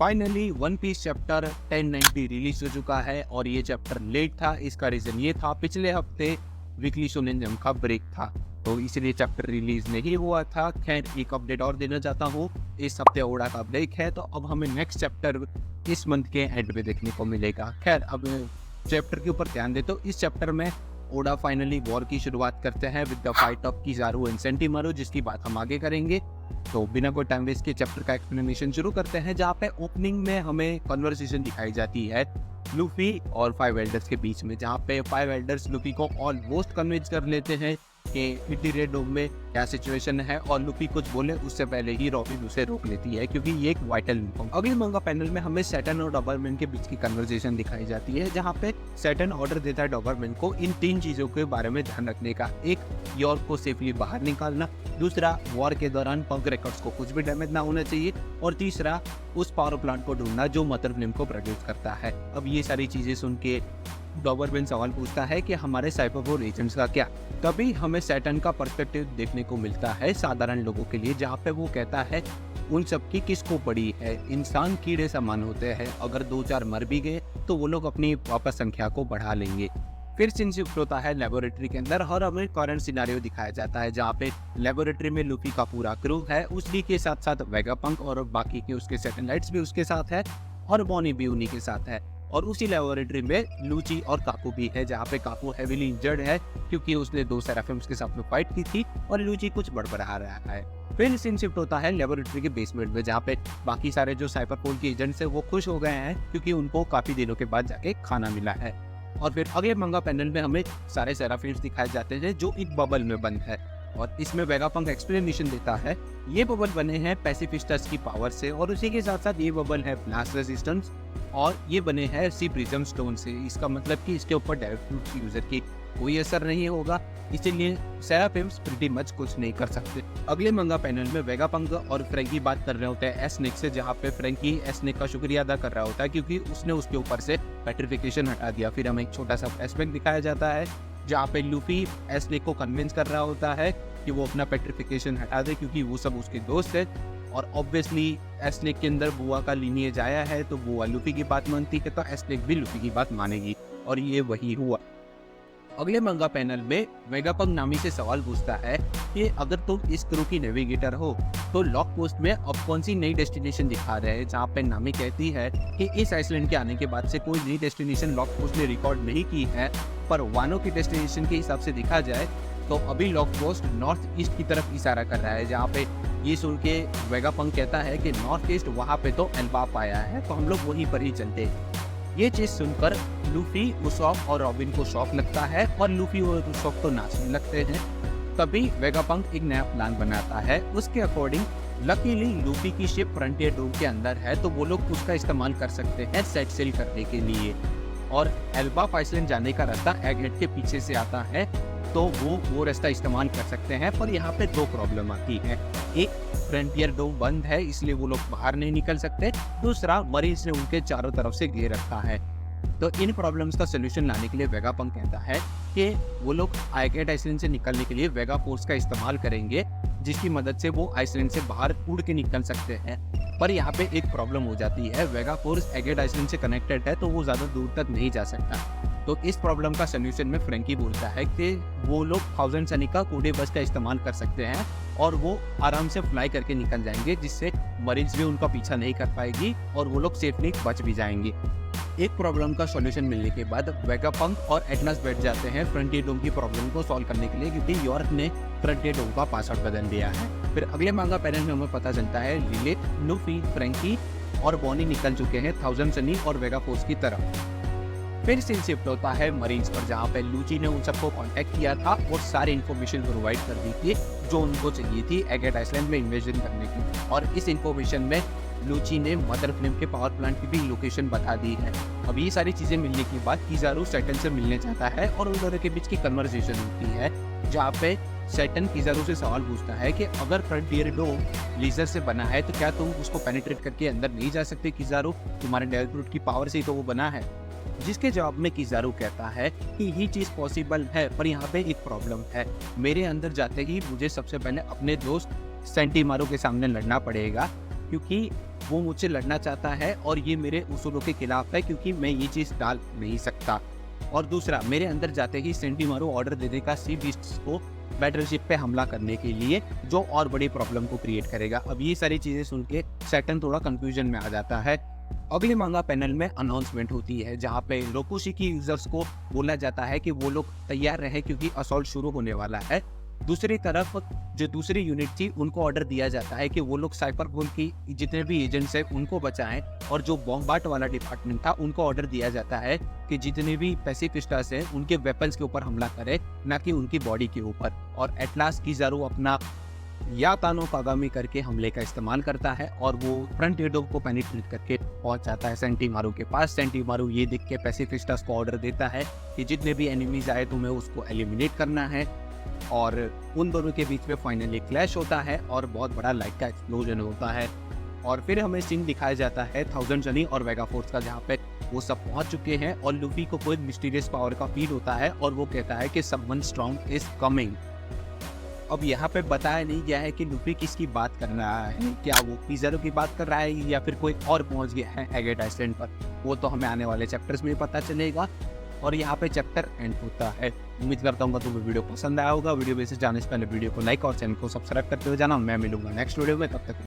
Finally One Piece chapter 1090 release हो चुका है और ये चैप्टर लेट था। इसका रीजन ये था, पिछले हफ्ते वीकली शोनेन जंप का ब्रेक था तो इसलिए चैप्टर रिलीज नहीं हुआ था। खैर, एक अपडेट और देना चाहता हूँ, इस हफ्ते ओडा का ब्रेक है तो अब हमें नेक्स्ट चैप्टर इस मंथ के एंड में देखने को मिलेगा। खैर, अब चैप्टर के ऊपर ध्यान दे तो इस चैप्टर में ओडा फाइनली वॉर की शुरुआत करते हैं with the fight of Kizaru and Sentomaru, जिसकी बात हम आगे करेंगे। तो बिना कोई टाइम वेस्ट के चैप्टर का एक्सप्लेनेशन शुरू करते हैं, जहाँ पे ओपनिंग में हमें कन्वर्सेशन दिखाई जाती है लूफी और 5 एल्डर्स के बीच में, जहाँ पे 5 एल्डर्स लूफी को ऑलमोस्ट कन्विंस कर लेते हैं कि इटी रेड डोम में क्या सिचुएशन है और लूफी कुछ बोले उससे पहले ही रॉबिन उसे रोक लेती है क्योंकि ये एक वाइटल इन्फॉर्म। अगले मंगा पैनल में हमें सैटर्न और डॉबरमैन के बीच की कन्वर्सेशन दिखाई जाती है, जहाँ पे सैटर्न ऑर्डर देता है डॉबरमैन को इन 3 चीजों के बारे में ध्यान रखने का। एक, यॉर्क को सेफली बाहर निकालना, दूसरा, वॉर के दौरान पंक रिकॉर्ड्स को कुछ भी डैमेज ना होना चाहिए, और तीसरा, उस पावर प्लांट को ढूंढना जो मदर फ्लेम को प्रोड्यूस करता है। अब ये सारी चीजें सुन के डॉबरमैन सवाल पूछता है कि हमारे साइबरवॉर एजेंट्स का क्या। तभी हमें सैटर्न का पर्सपेक्टिव देखने को मिलता है साधारण लोगों के लिए, जहाँ पे वो कहता है उन सब की किसको पड़ी है, इंसान कीड़े समान होते हैं, अगर 2-4 मर भी गए तो वो लोग अपनी वापस संख्या को बढ़ा लेंगे। फिर सीन शिफ्ट होता है लेबोरेटरी के अंदर और हमें करंट सिनेरियो दिखाया जाता है, जहाँ पे लेबोरेटरी में लूफी का पूरा क्रू है, उसी के साथ साथ वेगापंक और बाकी के उसके सैटेलाइट्स भी उसके साथ है और बॉनी भी उन्हीं के साथ है। और उसी लेबोरेटरी में लूची और काकू भी है, जहाँ पे काकू हेवीली इंजर्ड है क्योंकि उसने 2 सेराफिम्स के साथ में फाइट की थी और लूची कुछ बड़बड़ा रहा है। फिर सीन शिफ्ट होता है लेबोरेटरी के बेसमेंट में, जहाँ पे बाकी सारे जो साइबरपोल के एजेंट्स हैं वो खुश हो गए हैं क्योंकि उनको काफी दिनों के बाद जाके खाना मिला है। और फिर अगले मंगा पैनल में हमें सारे सेराफिम्स दिखाए जाते हैं जो एक बबल में बंद है और इसमें वेगापंक एक्सप्लेनेशन देता है ये बबल बने हैं पैसिफिस्टर्स की पावर से और उसी के साथ साथ ये बबल है ब्लास्ट रेजिस्टेंस और ये बने हैं सी प्रिज्म स्टोन से। इसका मतलब कि इसके ऊपर डायरेक्ट यूजर की कोई असर नहीं होगा, इसीलिए सेराफिम्स प्रीटी मच कुछ नहीं कर सकते। अगले मंगा पैनल में वेगापंक और फ्रैंकी बात कर रहे होते हैं एसनिक से, जहाँ पे फ्रैंकी एसनिक का शुक्रिया अदा कर रहा होता है क्योंकि उसने उसके ऊपर से पेट्रिफिकेशन हटा दिया। फिर हमें एक छोटा सा एस्पेक्ट दिखाया जाता है जहाँ पे लूफी एसनिक को कन्विंस कर रहा होता है कि वो अपना पेट्रिफिकेशन हटा दे क्योंकि वो सब उसके दोस्त है और ऑब्वियसली एसनिक के अंदर बुआ का लीनिएज आया है तो बुआ लूफी की बात मानती है तो एसनिक भी लूफी की बात मानेगी और ये वही हुआ। अगले मंगा पैनल में वेगापंक नामी से सवाल पूछता है कि अगर तुम इस क्रू की नेविगेटर हो तो लॉक पोस्ट में अब कौन सी नई डेस्टिनेशन दिखा रहे हैं, जहाँ पे नामी कहती है कि इस आइसलैंड के आने के बाद से कोई नई डेस्टिनेशन लॉक पोस्ट ने रिकॉर्ड नहीं की है, पर वानो की डेस्टिनेशन के हिसाब से देखा जाए तो अभी लॉक पोस्ट नॉर्थ ईस्ट की तरफ इशारा कर रहा है। जहाँ पे ये सुन के वेगापंक कहता है कि नॉर्थ ईस्ट वहाँ पे तो एल्बाप आया है तो हम लोग वहीं पर ही चलते। ये चीज सुनकर लूफी, उसॉप और रॉबिन को शौक लगता है और लूफी और उसॉप तो नाचने लगते हैं। तभी वेगापंक एक नया प्लान बनाता है, उसके अकॉर्डिंग लकीली लूफी की शिप फ्रंटियर डोम के अंदर है तो वो लोग उसका इस्तेमाल कर सकते हैं सेट सेल करने के लिए और एल्बाप आइसलैंड जाने का रास्ता एगनेट के पीछे से आता है तो वो रास्ता इस्तेमाल कर सकते हैं। पर यहाँ पे 2 प्रॉब्लम आती है, एक, फ्रंटियर डोम बंद है इसलिए वो लोग बाहर नहीं निकल सकते, दूसरा, मरीज ने उनके चारों तरफ से घेर रखा है। तो इन प्रॉब्लम्स का सोल्यूशन लाने के लिए वेगापंक कहता है कि वो लोग आइकेट आइसलैंड से निकलने के लिए वेगा फोर्स का इस्तेमाल करेंगे जिसकी मदद से वो आइसलैंड से बाहर उड़ के निकल सकते हैं। पर यहाँ पे एक प्रॉब्लम हो जाती है, वेगा फोर्स एगेट आइसलैंड से कनेक्टेड है तो वो ज़्यादा दूर तक नहीं जा सकता। तो इस प्रॉब्लम का सोल्यूशन में फ्रैंकी बोलता है कि वो लोग 1000 सैनिक कोडे बस का इस्तेमाल कर सकते हैं और वो आराम से फ्लाई करके निकल जाएंगे जिससे मरीज भी उनका पीछा नहीं कर पाएगी और वो लोग सेफली बच भी जाएंगे। एक प्रॉब्लम का सॉल्यूशन मिलने के बाद वेगापंक और एटनस बैठ जाते हैं फ्रंटियर डोम की प्रॉब्लम को सॉल्व करने के लिए क्योंकि यॉर्क ने फ्रंटियर डोम का पासवर्ड बदल दिया है। फिर अगले मंगा पैनल में हमें पता चलता है लिलिथ, लूफी, फ्रैंकी और बॉनी निकल चुके हैं 1000 सनी और वेगा फोर्स की तरफ। फिर सीन शिफ्ट होता है मरीन्स पर, जहाँ पे लूची ने उन सबको कांटेक्ट किया था और सारी इन्फॉर्मेशन प्रोवाइड कर दी थी जो उनको चाहिए थी एगेट आइसलैंड में इन्वेजन करने की। और इस इन्फॉर्मेशन में लूची ने मदर फ्लेम के पावर प्लांट की भी लोकेशन बता दी है। अब ये सारी चीजें मिलने के बाद किजारू सैटर्न से मिलने जाता है और उन दोनों के बीच की कन्वर्सेशन होती है, जहाँ पे सैटर्न किजारू से सवाल पूछता है कि अगर फ्रंटियर डोम लेजर से बना है तो क्या तुम उसको पेनिट्रेट करके अंदर नहीं जा सकते किजारू, तुम्हारे डायरेक्ट की पावर से ही तो वो बना है। जिसके जवाब में किजारू कहता है कि ये चीज पॉसिबल है पर यहाँ पे एक प्रॉब्लम है, मेरे अंदर जाते ही मुझे सबसे पहले अपने दोस्त सेंटीमारू के सामने लड़ना पड़ेगा क्योंकि वो मुझसे लड़ना चाहता है और ये मेरे उसूलों के खिलाफ है, क्योंकि मैं ये चीज़ डाल नहीं सकता। और दूसरा, मेरे अंदर जाते ही सेंटीमारू ऑर्डर दे देगा सी बीस्ट्स को बैटलशिप पे हमला करने के लिए, जो और बड़ी प्रॉब्लम को क्रिएट करेगा। अब ये सारी चीज़ें सुन के सैटर्न थोड़ा कंफ्यूजन में आ जाता है। अगले मांगा पैनल में अनाउंसमेंट होती है, जहाँ पे रोकुशिकी यूजर्स को बोला जाता है कि वो लोग तैयार रहे क्योंकि असॉल्ट शुरू होने वाला है। दूसरी तरफ जो दूसरी यूनिट थी उनको ऑर्डर दिया जाता है कि वो लोग साइपर बोल की जितने भी एजेंट्स हैं उनको बचाएं, और जो बॉम्बार्ड वाला डिपार्टमेंट था उनको ऑर्डर दिया जाता है कि जितने भी पैसिफिस्टास हैं उनके वेपन्स के ऊपर हमला करें, ना कि उनकी बॉडी के ऊपर। और एटलास किज़ारू अपना यातानो कागामी करके हमले का इस्तेमाल करता है और वो फ्रंट हेडो को पेनिट्रेट करके पहुंच जाता है सेंटीमारू के पास। सेंटीमारू ये देख के पैसिफिस्टास को ऑर्डर देता है कि जितने भी एनिमीज आए तुम्हें उसको एलिमिनेट करना है, और उन दोनों के बीच में फाइनली क्लैश होता है और बहुत बड़ा लाइट का एक्सप्लोजन होता है। और फिर हमें सीन दिखाया जाता है 1000 जनी और वेगा फोर्स का, जहाँ पे वो सब पहुंच चुके हैं और लूफी को कोई मिस्टीरियस पावर का फील होता है और वो कहता है कि समवन स्ट्रॉन्ग इज कमिंग। अब यहाँ पे बताया नहीं गया है कि लूफी किसकी बात कर रहा है, क्या वो किज़ारू की बात कर रहा है या फिर कोई और पहुंच गया है एगेट आइसलैंड पर, वो तो हमें आने वाले चैप्टर्स में पता चलेगा। और यहाँ पे चैप्टर एंड होता है। उम्मीद करता हूँ तुम्हें वीडियो पसंद आया होगा। वीडियो में से जाने से पहले वीडियो को लाइक और चैनल को सब्सक्राइब करते हुए जाना। मैं मिलूंगा नेक्स्ट वीडियो में, तब तक